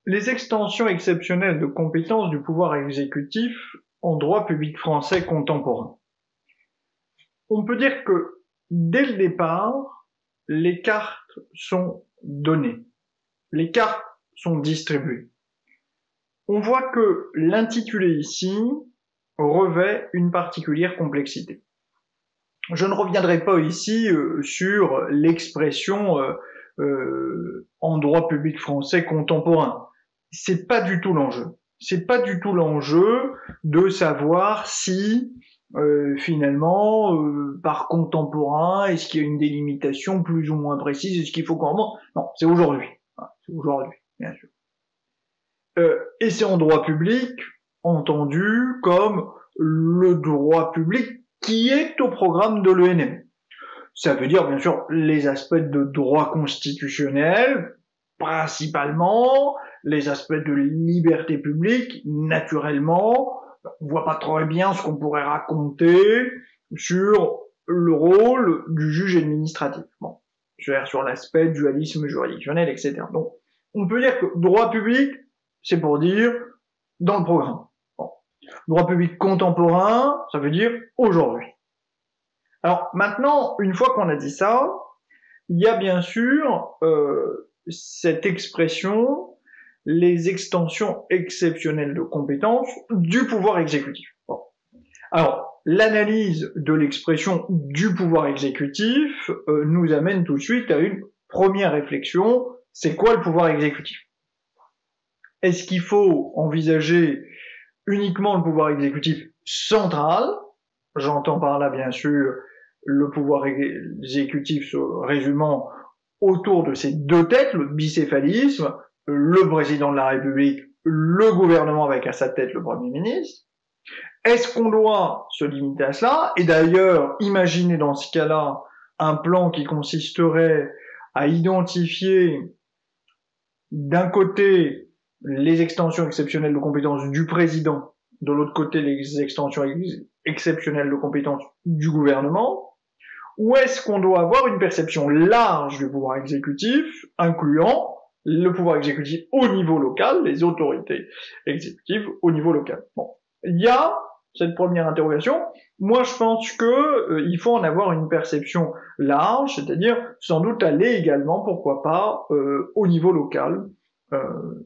Les extensions exceptionnelles de compétences du pouvoir exécutif en droit public français contemporain. On peut dire que, dès le départ, les cartes sont données. Les cartes sont distribuées. On voit que l'intitulé ici revêt une particulière complexité. Je ne reviendrai pas ici sur l'expression en droit public français contemporain. C'est pas du tout l'enjeu. C'est pas du tout l'enjeu de savoir si finalement par contemporain, est-ce qu'il y a une délimitation plus ou moins précise, est-ce qu'il faut qu'on remonte? Non, c'est aujourd'hui. C'est aujourd'hui, bien sûr. Et c'est en droit public entendu comme le droit public qui est au programme de l'ENM. Ça veut dire, bien sûr, les aspects de droit constitutionnel, principalement, les aspects de liberté publique, naturellement. On voit pas très bien ce qu'on pourrait raconter sur le rôle du juge administratif. Bon, sur l'aspect dualisme juridictionnel, etc. Donc, on peut dire que droit public, c'est pour dire dans le programme. Bon. Droit public contemporain, ça veut dire aujourd'hui. Alors maintenant, une fois qu'on a dit ça, il y a bien sûr cette expression, les extensions exceptionnelles de compétences du pouvoir exécutif. Bon. Alors, l'analyse de l'expression du pouvoir exécutif nous amène tout de suite à une première réflexion, c'est quoi le pouvoir exécutif? Est-ce qu'il faut envisager uniquement le pouvoir exécutif central? J'entends par là, bien sûr, le pouvoir exécutif se résumant autour de ces deux têtes, le bicéphalisme, le président de la République, le gouvernement avec à sa tête le Premier ministre. Est-ce qu'on doit se limiter à cela? Et d'ailleurs, imaginer dans ce cas-là un plan qui consisterait à identifier d'un côté les extensions exceptionnelles de compétences du président, de l'autre côté les extensions exceptionnelles de compétences du gouvernement, ou est-ce qu'on doit avoir une perception large du pouvoir exécutif, incluant le pouvoir exécutif au niveau local, les autorités exécutives au niveau local? Bon, il y a cette première interrogation. Moi, je pense que il faut en avoir une perception large, c'est-à-dire sans doute aller également, pourquoi pas, au niveau local,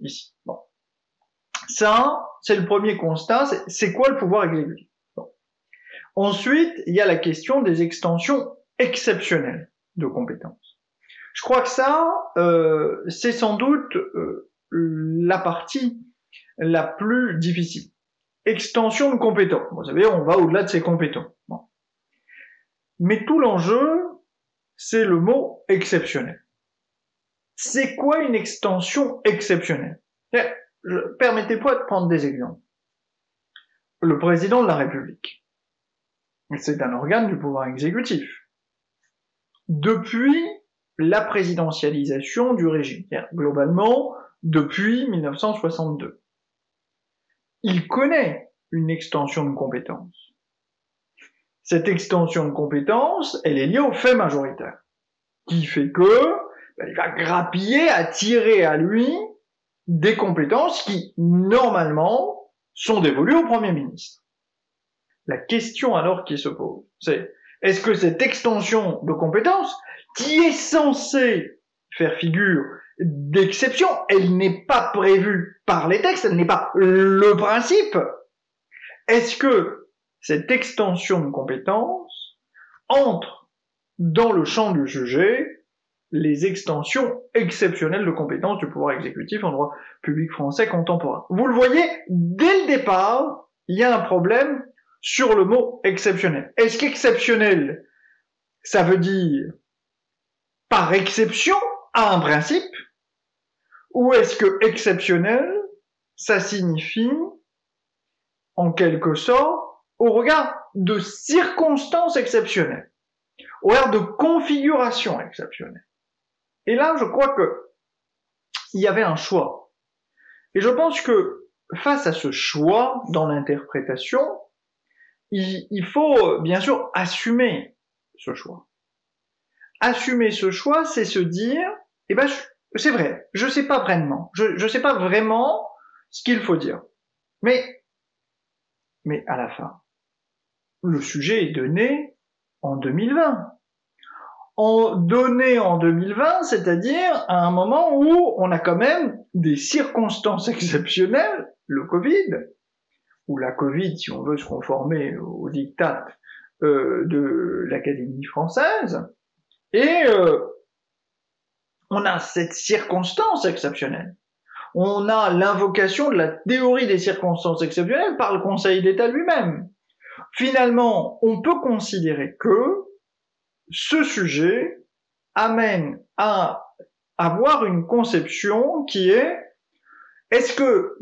ici. Bon. Ça, c'est le premier constat, c'est quoi le pouvoir exécutif? Bon. Ensuite, il y a la question des extensions exceptionnelles de compétences. Je crois que ça, c'est sans doute la partie la plus difficile. Extension de compétences. Vous savez, on va au-delà de ces compétences. Bon. Mais tout l'enjeu, c'est le mot exceptionnel. C'est quoi une extension exceptionnelle? Permettez-moi de prendre des exemples. Le président de la République, c'est un organe du pouvoir exécutif. Depuis la présidentialisation du régime, globalement, depuis 1962. Il connaît une extension de compétences. Cette extension de compétences, elle est liée au fait majoritaire, qui fait que il va grappiller, attirer à lui des compétences qui, normalement, sont dévolues au Premier ministre. La question alors qui se pose, c'est est-ce que cette extension de compétences, qui est censée faire figure d'exception, elle n'est pas prévue par les textes, elle n'est pas le principe, est-ce que cette extension de compétences entre dans le champ du sujet les extensions exceptionnelles de compétences du pouvoir exécutif en droit public français contemporain? Vous le voyez, dès le départ, il y a un problème sur le mot exceptionnel. Est-ce qu'exceptionnel, ça veut dire par exception à un principe, ou est-ce que exceptionnel, ça signifie en quelque sorte au regard de circonstances exceptionnelles, au regard de configurations exceptionnelles? Et là, je crois que il y avait un choix. Et je pense que face à ce choix dans l'interprétation, il faut bien sûr assumer ce choix. Assumer ce choix, c'est se dire, c'est vrai, je sais pas vraiment. Je sais pas vraiment ce qu'il faut dire. Mais à la fin, le sujet est donné en 2020. Donné en 2020, c'est-à-dire à un moment où on a quand même des circonstances exceptionnelles, le Covid, ou la Covid si on veut se conformer au diktat de l'Académie française, et on a cette circonstance exceptionnelle. On a l'invocation de la théorie des circonstances exceptionnelles par le Conseil d'État lui-même. Finalement, on peut considérer que ce sujet amène à avoir une conception qui est-ce que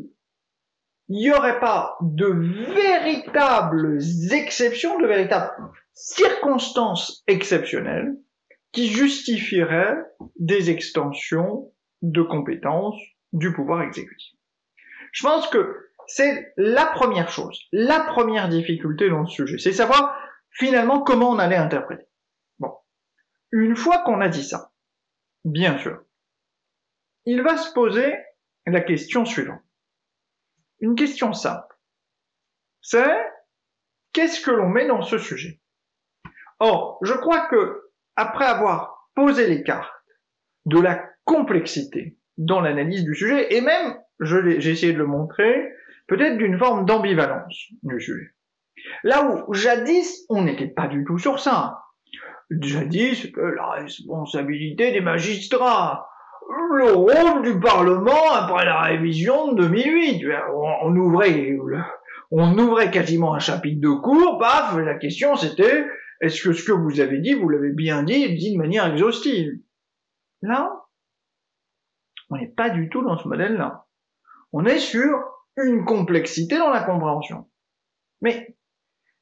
il n'y aurait pas de véritables exceptions, de véritables circonstances exceptionnelles qui justifieraient des extensions de compétences du pouvoir exécutif. Je pense que c'est la première chose, la première difficulté dans ce sujet, c'est savoir finalement comment on allait interpréter. Bon, une fois qu'on a dit ça, bien sûr, il va se poser la question suivante. Une question simple. C'est qu'est-ce que l'on met dans ce sujet? Or, je crois que après avoir posé les cartes de la complexité dans l'analyse du sujet, et même, j'ai essayé de le montrer, peut-être d'une forme d'ambivalence du sujet. Là où, jadis, on n'était pas du tout sur ça. Jadis, c'était la responsabilité des magistrats, le rôle du Parlement après la révision de 2008. On ouvrait quasiment un chapitre de cours, paf, la question c'était, est-ce que ce que vous avez dit, vous l'avez bien dit de manière exhaustive? Là, on n'est pas du tout dans ce modèle-là. On est sur une complexité dans la compréhension. Mais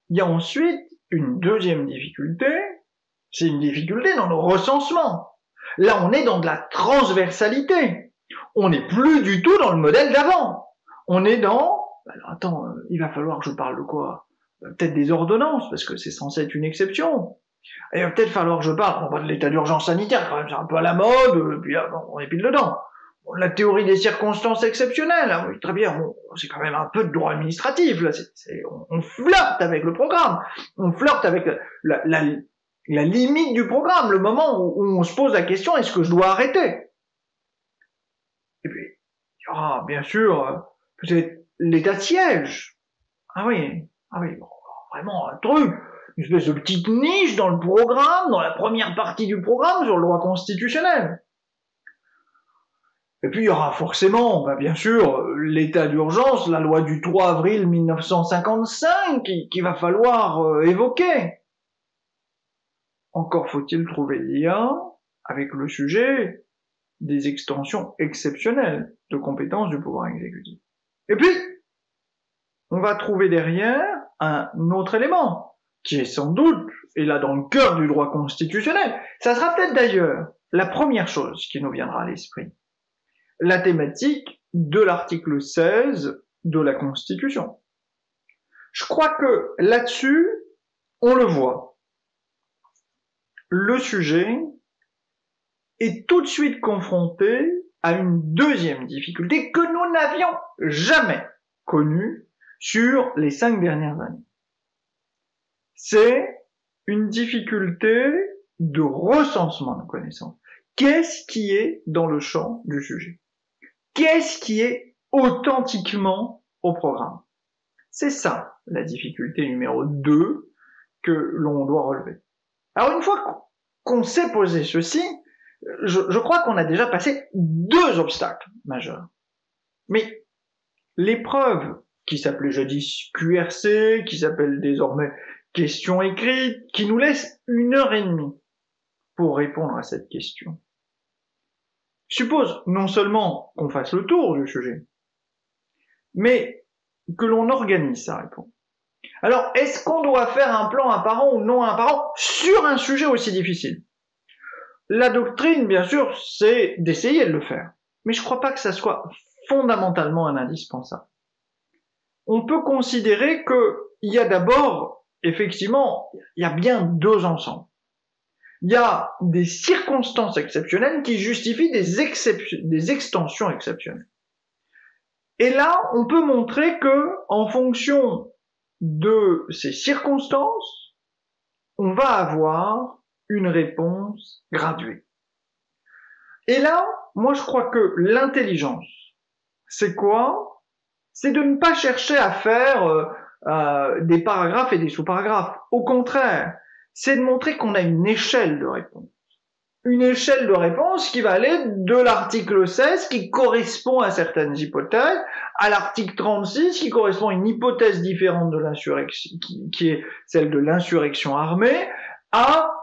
il y a ensuite une deuxième difficulté, c'est une difficulté dans le recensement. Là, on est dans de la transversalité. On n'est plus du tout dans le modèle d'avant. On est dans... Alors attends, il va falloir que je parle de quoi? Peut-être des ordonnances, parce que c'est censé être une exception. Il va peut-être falloir que je parle, de l'état d'urgence sanitaire, quand même, c'est un peu à la mode, puis là, on est pile dedans. La théorie des circonstances exceptionnelles, hein, oui, très bien, c'est quand même un peu de droit administratif, là, on flirte avec le programme, on flirte avec la limite du programme, le moment où on se pose la question, est-ce que je dois arrêter? Et puis, il y aura, bien sûr, peut-être l'état de siège. Ah oui, bon, vraiment un truc, une espèce de petite niche dans le programme, dans la première partie du programme sur le droit constitutionnel. Et puis il y aura forcément, bien sûr, l'état d'urgence, la loi du 3 avril 1955 qu'il va falloir évoquer. Encore faut-il trouver le lien avec le sujet des extensions exceptionnelles de compétences du pouvoir exécutif. Et puis, on va trouver derrière un autre élément, qui est sans doute, et là dans le cœur du droit constitutionnel, ça sera peut-être d'ailleurs la première chose qui nous viendra à l'esprit. La thématique de l'article 16 de la Constitution. Je crois que là-dessus, on le voit. Le sujet est tout de suite confronté à une deuxième difficulté que nous n'avions jamais connue sur les 5 dernières années. C'est une difficulté de recensement de connaissances. Qu'est-ce qui est dans le champ du sujet? Qu'est-ce qui est authentiquement au programme? C'est ça la difficulté numéro 2 que l'on doit relever. Alors une fois qu'on s'est posé ceci, je crois qu'on a déjà passé 2 obstacles majeurs. Mais l'épreuve qui s'appelait jadis QRC, qui s'appelle désormais question écrite, qui nous laisse 1h30 pour répondre à cette question, suppose non seulement qu'on fasse le tour du sujet, mais que l'on organise sa réponse. Alors, est-ce qu'on doit faire un plan apparent ou non apparent sur un sujet aussi difficile? La doctrine, bien sûr, c'est d'essayer de le faire. Mais je ne crois pas que ça soit fondamentalement un indispensable. On peut considérer qu'il y a d'abord, effectivement, il y a bien 2 ensembles. Il y a des circonstances exceptionnelles qui justifient des extensions exceptionnelles. Et là, on peut montrer que, en fonction de ces circonstances, on va avoir une réponse graduée. Et là, moi je crois que l'intelligence, c'est quoi? C'est de ne pas chercher à faire des paragraphes et des sous-paragraphes. Au contraire, c'est de montrer qu'on a une échelle de réponse. Une échelle de réponse qui va aller de l'article 16 qui correspond à certaines hypothèses, à l'article 36 qui correspond à une hypothèse différente de l'insurrection, qui est celle de l'insurrection armée, à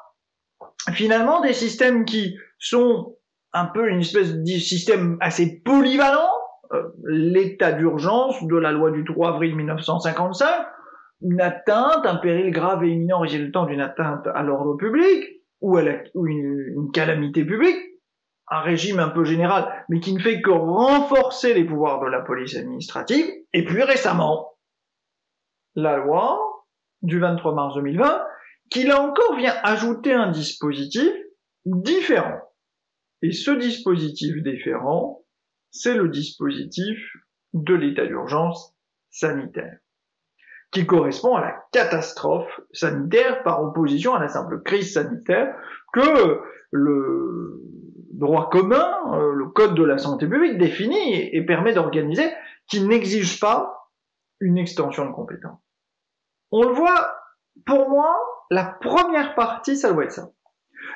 finalement des systèmes qui sont un peu une espèce de système assez polyvalent, l'état d'urgence de la loi du 3 avril 1955, une atteinte, un péril grave et imminent résultant d'une atteinte à l'ordre public, ou une calamité publique, un régime un peu général, mais qui ne fait que renforcer les pouvoirs de la police administrative, et puis récemment, la loi du 23 mars 2020, qui là encore vient ajouter un dispositif différent. Et ce dispositif différent, c'est le dispositif de l'état d'urgence sanitaire, qui correspond à la catastrophe sanitaire par opposition à la simple crise sanitaire que le droit commun, le code de la santé publique définit et permet d'organiser, qui n'exige pas une extension de compétences. On le voit, pour moi, la première partie, ça doit être ça.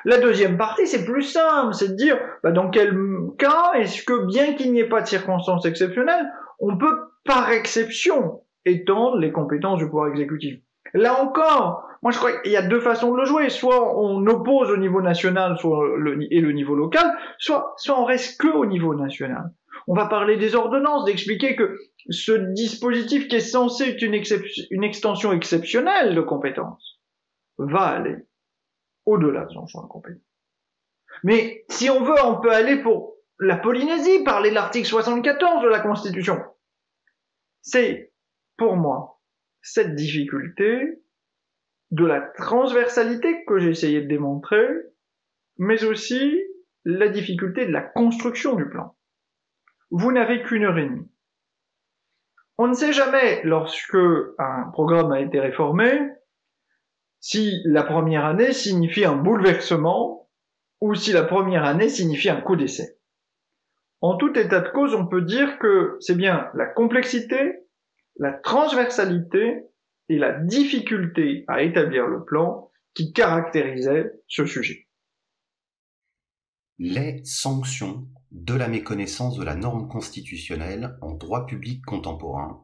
La deuxième partie, c'est plus simple, c'est de dire dans quel cas est-ce que, bien qu'il n'y ait pas de circonstances exceptionnelles, on peut par exception étendre les compétences du pouvoir exécutif. Là encore, moi je crois qu'il y a deux façons de le jouer, soit on oppose au niveau national et le niveau local, soit on reste que au niveau national. On va parler des ordonnances, d'expliquer que ce dispositif qui est censé être une extension exceptionnelle de compétences va aller au-delà de son champ de compétences. Mais si on veut, on peut aller pour la Polynésie, parler de l'article 74 de la Constitution. C'est, pour moi, cette difficulté de la transversalité que j'ai essayé de démontrer, mais aussi la difficulté de la construction du plan. Vous n'avez qu'une heure et demie. On ne sait jamais, lorsque un programme a été réformé, si la première année signifie un bouleversement ou si la première année signifie un coup d'essai. En tout état de cause, on peut dire que c'est bien la complexité, la transversalité et la difficulté à établir le plan qui caractérisaient ce sujet. Les sanctions de la méconnaissance de la norme constitutionnelle en droit public contemporain.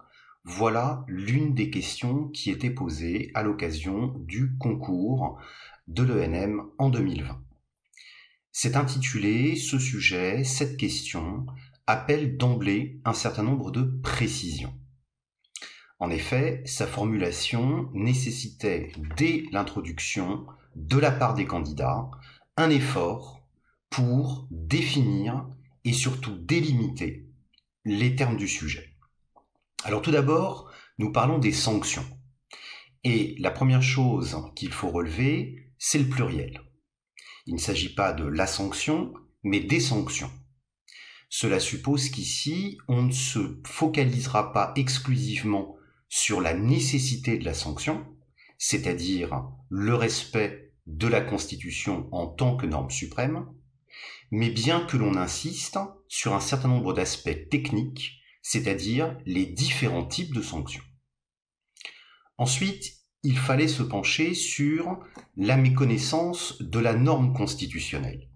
Voilà l'une des questions qui était posée à l'occasion du concours de l'ENM en 2020. C'est intitulé, ce sujet, cette question, appelle d'emblée un certain nombre de précisions. En effet, sa formulation nécessitait dès l'introduction, de la part des candidats, un effort pour définir et surtout délimiter les termes du sujet. Alors tout d'abord, nous parlons des sanctions. Et la première chose qu'il faut relever, c'est le pluriel. Il ne s'agit pas de la sanction, mais des sanctions. Cela suppose qu'ici, on ne se focalisera pas exclusivement sur la nécessité de la sanction, c'est-à-dire le respect de la Constitution en tant que norme suprême, mais bien que l'on insiste sur un certain nombre d'aspects techniques, c'est-à-dire les différents types de sanctions. Ensuite, il fallait se pencher sur la méconnaissance de la norme constitutionnelle.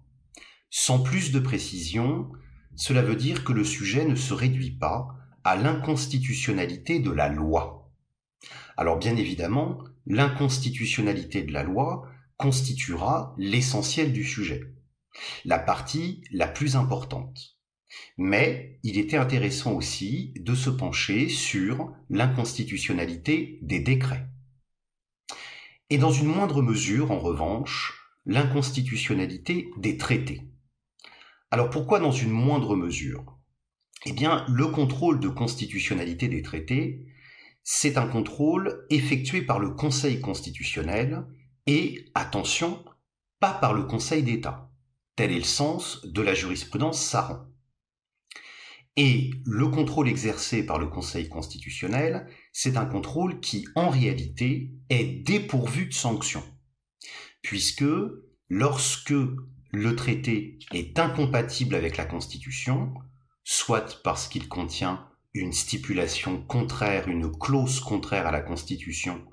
Sans plus de précision, cela veut dire que le sujet ne se réduit pas à l'inconstitutionnalité de la loi. Alors bien évidemment, l'inconstitutionnalité de la loi constituera l'essentiel du sujet, la partie la plus importante. Mais il était intéressant aussi de se pencher sur l'inconstitutionnalité des décrets. Et dans une moindre mesure, en revanche, l'inconstitutionnalité des traités. Alors pourquoi dans une moindre mesure ? Eh bien, le contrôle de constitutionnalité des traités, c'est un contrôle effectué par le Conseil constitutionnel et, attention, pas par le Conseil d'État. Tel est le sens de la jurisprudence Saran. Et le contrôle exercé par le Conseil constitutionnel, c'est un contrôle qui, en réalité, est dépourvu de sanctions. Puisque lorsque le traité est incompatible avec la Constitution, soit parce qu'il contient une stipulation contraire, une clause contraire à la Constitution,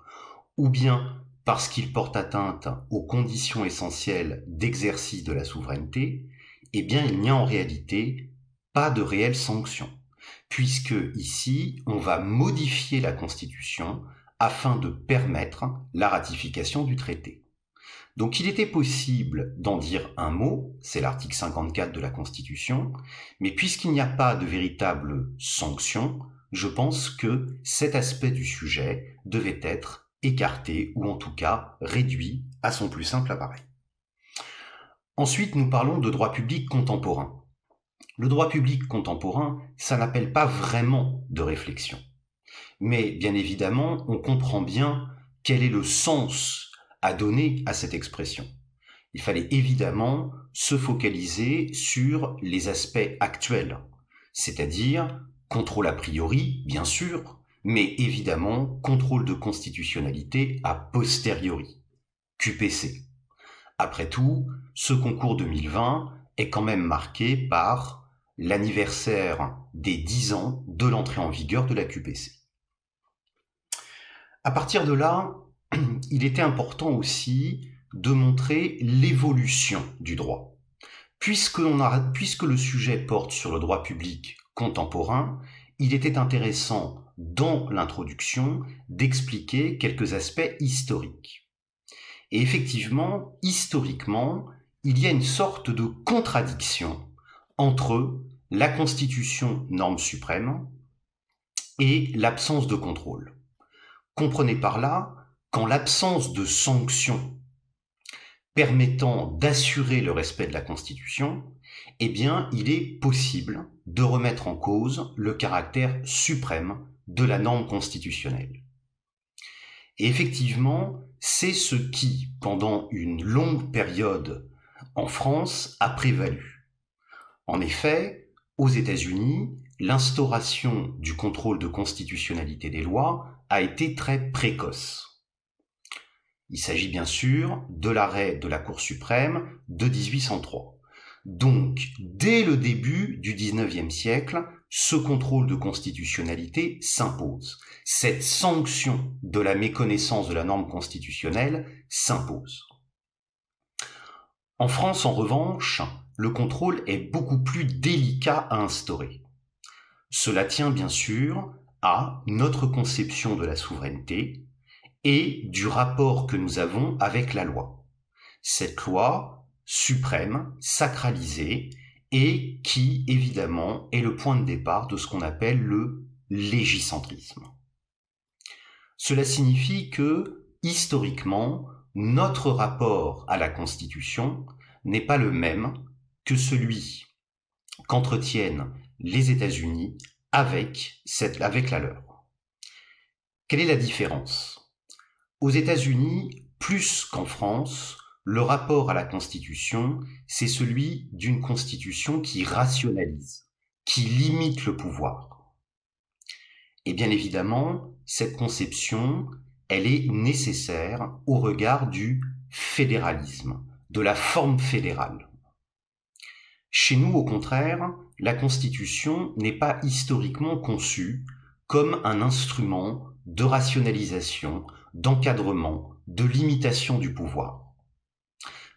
ou bien parce qu'il porte atteinte aux conditions essentielles d'exercice de la souveraineté, eh bien il n'y a en réalité pas de réelle sanction, puisque ici on va modifier la Constitution afin de permettre la ratification du traité. Donc il était possible d'en dire un mot, c'est l'article 54 de la Constitution, mais puisqu'il n'y a pas de véritable sanction, je pense que cet aspect du sujet devait être écarté ou en tout cas réduit à son plus simple appareil. Ensuite, nous parlons de droit public contemporain. Le droit public contemporain, ça n'appelle pas vraiment de réflexion. Mais bien évidemment, on comprend bien quel est le sens à donner à cette expression. Il fallait évidemment se focaliser sur les aspects actuels, c'est-à-dire contrôle a priori, bien sûr, mais évidemment contrôle de constitutionnalité a posteriori, QPC. Après tout, ce concours 2020 est quand même marqué par l'anniversaire des 10 ans de l'entrée en vigueur de la QPC. À partir de là, il était important aussi de montrer l'évolution du droit. Puisque le sujet porte sur le droit public contemporain, il était intéressant dans l'introduction d'expliquer quelques aspects historiques. Et effectivement, historiquement, il y a une sorte de contradiction entre la Constitution, norme suprême, et l'absence de contrôle. Comprenez par là qu'en l'absence de sanctions permettant d'assurer le respect de la Constitution, eh bien, il est possible de remettre en cause le caractère suprême de la norme constitutionnelle. Et effectivement, c'est ce qui, pendant une longue période en France, a prévalu. En effet, aux États-Unis, l'instauration du contrôle de constitutionnalité des lois a été très précoce. Il s'agit bien sûr de l'arrêt de la Cour suprême de 1803. Donc, dès le début du XIXe siècle, ce contrôle de constitutionnalité s'impose. Cette sanction de la méconnaissance de la norme constitutionnelle s'impose. En France, en revanche, le contrôle est beaucoup plus délicat à instaurer. Cela tient bien sûr à notre conception de la souveraineté et du rapport que nous avons avec la loi. Cette loi suprême, sacralisée, et qui, évidemment, est le point de départ de ce qu'on appelle le légicentrisme. Cela signifie que, historiquement, notre rapport à la Constitution n'est pas le même que celui qu'entretiennent les États-Unis avec la leur. Quelle est la différence ? Aux États-Unis, plus qu'en France, le rapport à la Constitution, c'est celui d'une Constitution qui rationalise, qui limite le pouvoir. Et bien évidemment, cette conception, elle est nécessaire au regard du fédéralisme, de la forme fédérale. Chez nous, au contraire, la Constitution n'est pas historiquement conçue comme un instrument de rationalisation, d'encadrement, de limitation du pouvoir.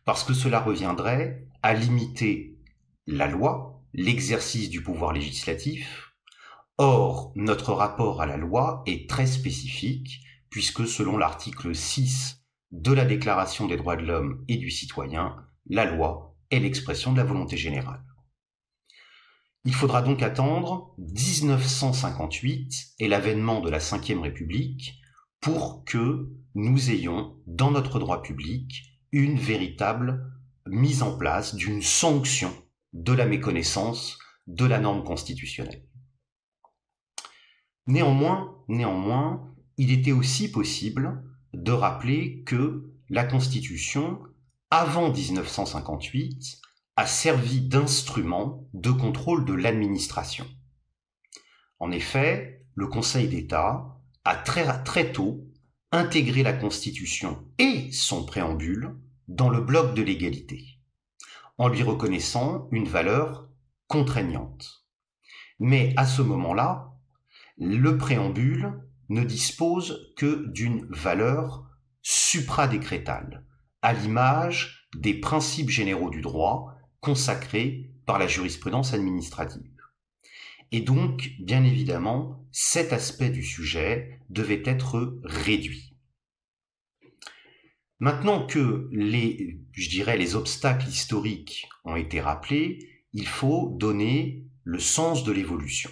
Parce que cela reviendrait à limiter la loi, l'exercice du pouvoir législatif. Or, notre rapport à la loi est très spécifique, puisque selon l'article 6 de la Déclaration des droits de l'homme et du citoyen, la loi est l'expression de la volonté générale. Il faudra donc attendre 1958 et l'avènement de la Ve République pour que nous ayons, dans notre droit public, une véritable mise en place d'une sanction de la méconnaissance de la norme constitutionnelle. Néanmoins, il était aussi possible de rappeler que la Constitution avant 1958, a servi d'instrument de contrôle de l'administration. En effet, le Conseil d'État a très tôt intégré la Constitution et son préambule dans le bloc de l'égalité, en lui reconnaissant une valeur contraignante. Mais à ce moment-là, le préambule ne dispose que d'une valeur supradécrétale, à l'image des principes généraux du droit consacrés par la jurisprudence administrative. Et donc, bien évidemment, cet aspect du sujet devait être réduit. Maintenant que les obstacles historiques ont été rappelés, il faut donner le sens de l'évolution.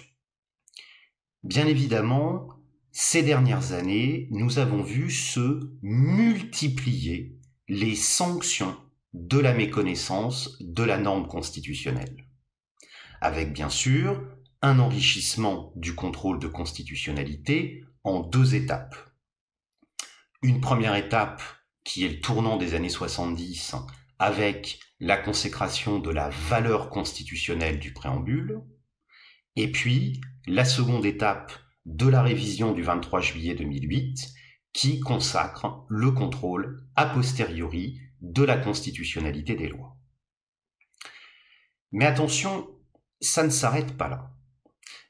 Bien évidemment, ces dernières années, nous avons vu se multiplier les sanctions de la méconnaissance de la norme constitutionnelle, avec bien sûr un enrichissement du contrôle de constitutionnalité en 2 étapes. Une première étape qui est le tournant des années 70 avec la consécration de la valeur constitutionnelle du préambule, et puis la seconde étape de la révision du 23 juillet 2008 qui consacre le contrôle a posteriori de la constitutionnalité des lois. Mais attention, ça ne s'arrête pas là.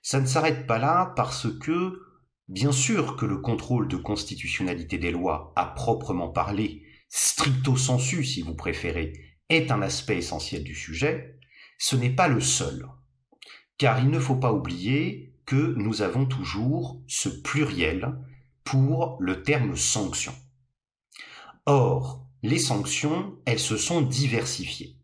Ça ne s'arrête pas là parce que, bien sûr que le contrôle de constitutionnalité des lois, à proprement parler, stricto sensu si vous préférez, est un aspect essentiel du sujet, ce n'est pas le seul. Car il ne faut pas oublier que nous avons toujours ce pluriel pour le terme sanction. Or, les sanctions, elles se sont diversifiées.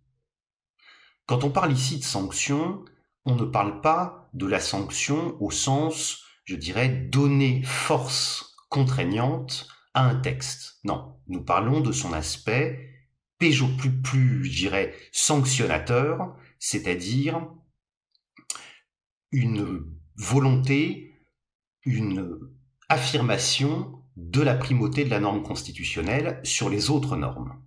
Quand on parle ici de sanctions, on ne parle pas de la sanction au sens, je dirais, donner force contraignante à un texte. Non, nous parlons de son aspect plus, je dirais, sanctionnateur, c'est-à-dire une volonté, une affirmation de la primauté de la norme constitutionnelle sur les autres normes.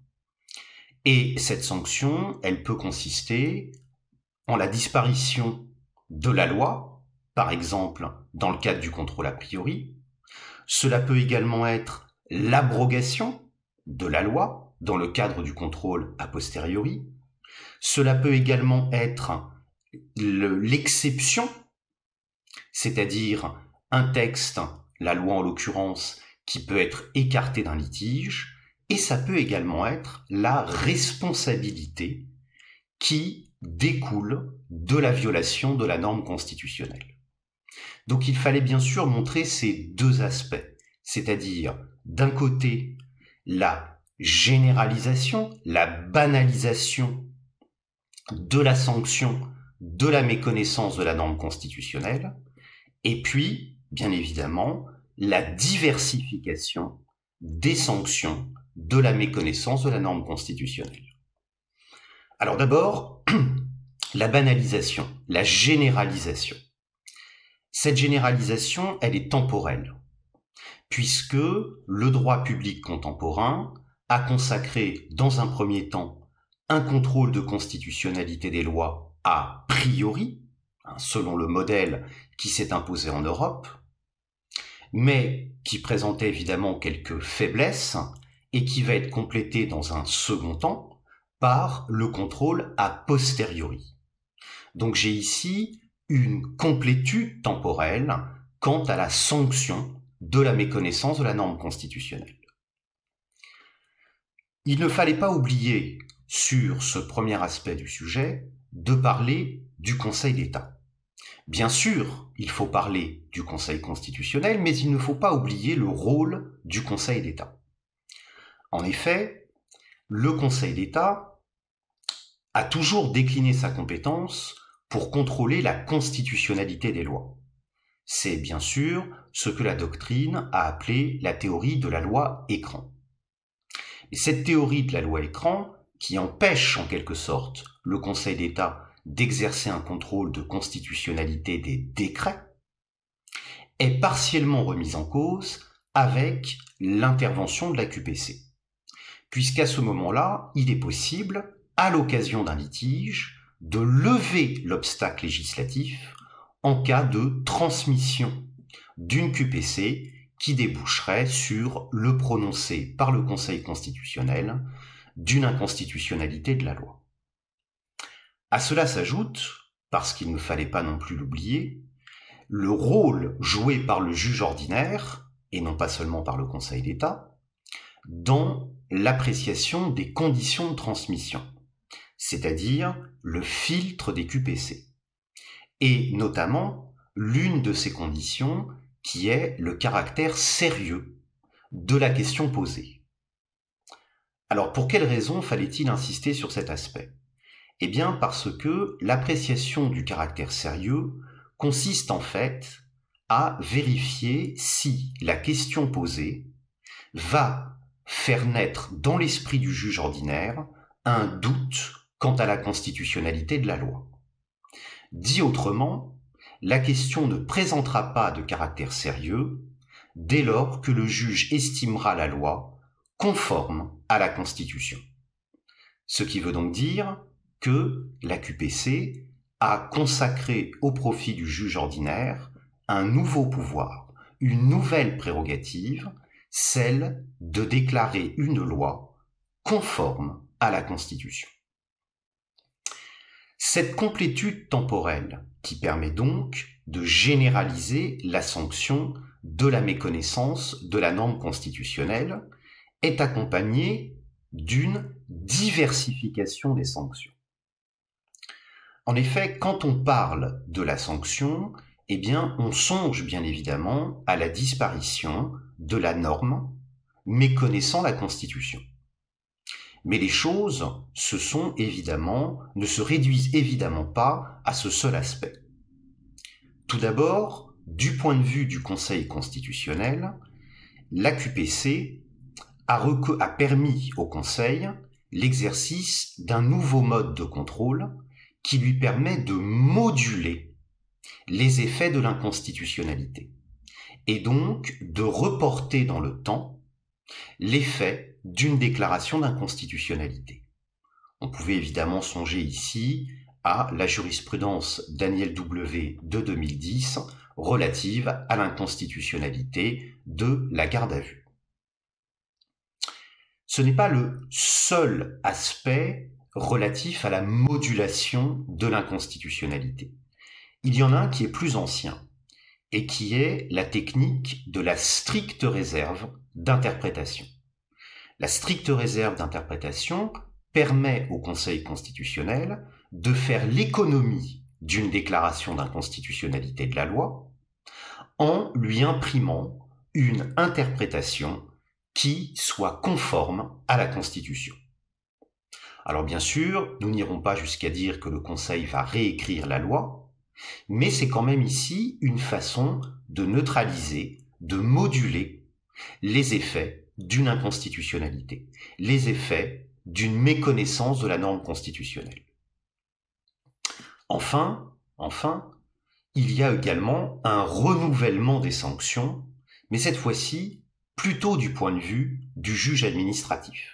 Et cette sanction, elle peut consister en la disparition de la loi, par exemple dans le cadre du contrôle a priori. Cela peut également être l'abrogation de la loi dans le cadre du contrôle a posteriori. Cela peut également être l'exception, c'est-à-dire un texte, la loi en l'occurrence, qui peut être écarté d'un litige, et ça peut également être la responsabilité qui découle de la violation de la norme constitutionnelle. Donc il fallait bien sûr montrer ces 2 aspects, c'est-à-dire d'un côté la généralisation, la banalisation de la sanction de la méconnaissance de la norme constitutionnelle, et puis, bien évidemment, la diversification des sanctions de la méconnaissance de la norme constitutionnelle. Alors d'abord, la banalisation, la généralisation. Cette généralisation, elle est temporelle, puisque le droit public contemporain a consacré, dans un premier temps, un contrôle de constitutionnalité des lois a priori, selon le modèle qui s'est imposé en Europe, mais qui présentait évidemment quelques faiblesses et qui va être complété dans un second temps par le contrôle a posteriori. Donc j'ai ici une complétude temporelle quant à la sanction de la méconnaissance de la norme constitutionnelle. Il ne fallait pas oublier, sur ce premier aspect du sujet, de parler du Conseil d'État. Bien sûr, il faut parler du Conseil constitutionnel, mais il ne faut pas oublier le rôle du Conseil d'État. En effet, le Conseil d'État a toujours décliné sa compétence pour contrôler la constitutionnalité des lois. C'est bien sûr ce que la doctrine a appelé la théorie de la loi écran. Et cette théorie de la loi écran, qui empêche en quelque sorte le Conseil d'État d'exercer un contrôle de constitutionnalité des décrets, est partiellement remise en cause avec l'intervention de la QPC. puisqu'à ce moment-là, il est possible, à l'occasion d'un litige, de lever l'obstacle législatif en cas de transmission d'une QPC qui déboucherait sur le prononcé par le Conseil constitutionnel d'une inconstitutionnalité de la loi. À cela s'ajoute, parce qu'il ne fallait pas non plus l'oublier, le rôle joué par le juge ordinaire, et non pas seulement par le Conseil d'État, dans l'appréciation des conditions de transmission, c'est-à-dire le filtre des QPC. Et notamment, l'une de ces conditions qui est le caractère sérieux de la question posée. Alors, pour quelle raison fallait-il insister sur cet aspect ? Eh bien, parce que l'appréciation du caractère sérieux consiste en fait à vérifier si la question posée va faire naître dans l'esprit du juge ordinaire un doute quant à la constitutionnalité de la loi. Dit autrement, la question ne présentera pas de caractère sérieux dès lors que le juge estimera la loi conforme à la Constitution. Ce qui veut donc dire que la QPC a consacré au profit du juge ordinaire un nouveau pouvoir, une nouvelle prérogative, celle de déclarer une loi conforme à la Constitution. Cette complétude temporelle qui permet donc de généraliser la sanction de la méconnaissance de la norme constitutionnelle est accompagnée d'une diversification des sanctions. En effet, quand on parle de la sanction, eh bien, on songe bien évidemment à la disparition de la norme méconnaissant la Constitution. Mais les choses ne se réduisent évidemment pas à ce seul aspect. Tout d'abord, du point de vue du Conseil constitutionnel, la QPC a permis au Conseil l'exercice d'un nouveau mode de contrôle qui lui permet de moduler les effets de l'inconstitutionnalité et donc de reporter dans le temps l'effet d'une déclaration d'inconstitutionnalité. On pouvait évidemment songer ici à la jurisprudence Daniel W. de 2010 relative à l'inconstitutionnalité de la garde à vue. Ce n'est pas le seul aspect relatif à la modulation de l'inconstitutionnalité. Il y en a un qui est plus ancien et qui est la technique de la stricte réserve d'interprétation. La stricte réserve d'interprétation permet au Conseil constitutionnel de faire l'économie d'une déclaration d'inconstitutionnalité de la loi en lui imprimant une interprétation qui soit conforme à la Constitution. Alors bien sûr, nous n'irons pas jusqu'à dire que le Conseil va réécrire la loi, mais c'est quand même ici une façon de neutraliser, de moduler les effets d'une inconstitutionnalité, les effets d'une méconnaissance de la norme constitutionnelle. Enfin, il y a également un renouvellement des sanctions, mais cette fois-ci plutôt du point de vue du juge administratif.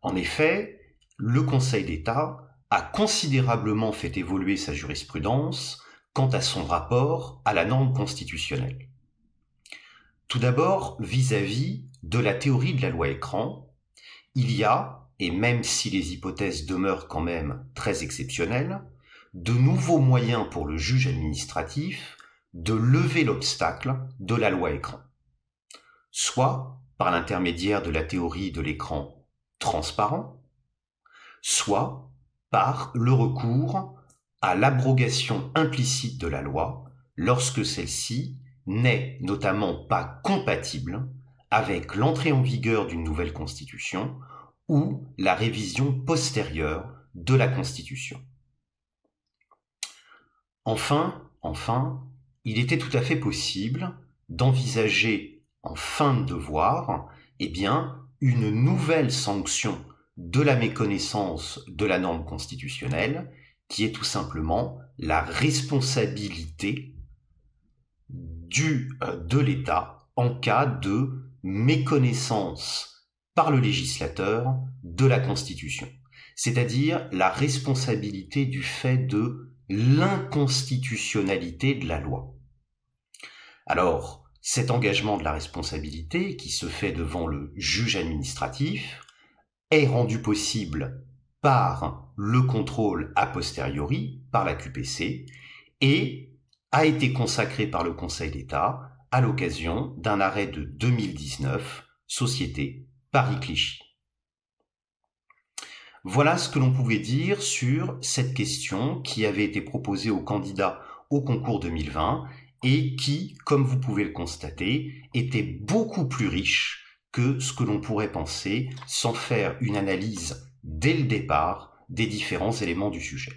En effet, le Conseil d'État a considérablement fait évoluer sa jurisprudence quant à son rapport à la norme constitutionnelle. Tout d'abord, vis-à-vis de la théorie de la loi écran, il y a, et même si les hypothèses demeurent quand même très exceptionnelles, de nouveaux moyens pour le juge administratif de lever l'obstacle de la loi écran, soit par l'intermédiaire de la théorie de l'écran transparent, soit par le recours à l'abrogation implicite de la loi lorsque celle-ci n'est notamment pas compatible avec l'entrée en vigueur d'une nouvelle constitution ou la révision postérieure de la Constitution. Enfin, il était tout à fait possible d'envisager en fin de devoir, une nouvelle sanction de la méconnaissance de la norme constitutionnelle, qui est tout simplement la responsabilité de l'État en cas de méconnaissance par le législateur de la Constitution, c'est-à-dire la responsabilité du fait de l'inconstitutionnalité de la loi. Alors, cet engagement de la responsabilité, qui se fait devant le juge administratif, est rendu possible par le contrôle a posteriori, par la QPC, et a été consacré par le Conseil d'État à l'occasion d'un arrêt de 2019, Société Paris-Clichy. Voilà ce que l'on pouvait dire sur cette question qui avait été proposée aux candidats au concours 2020 et qui, comme vous pouvez le constater, était beaucoup plus riche que ce que l'on pourrait penser sans faire une analyse dès le départ des différents éléments du sujet.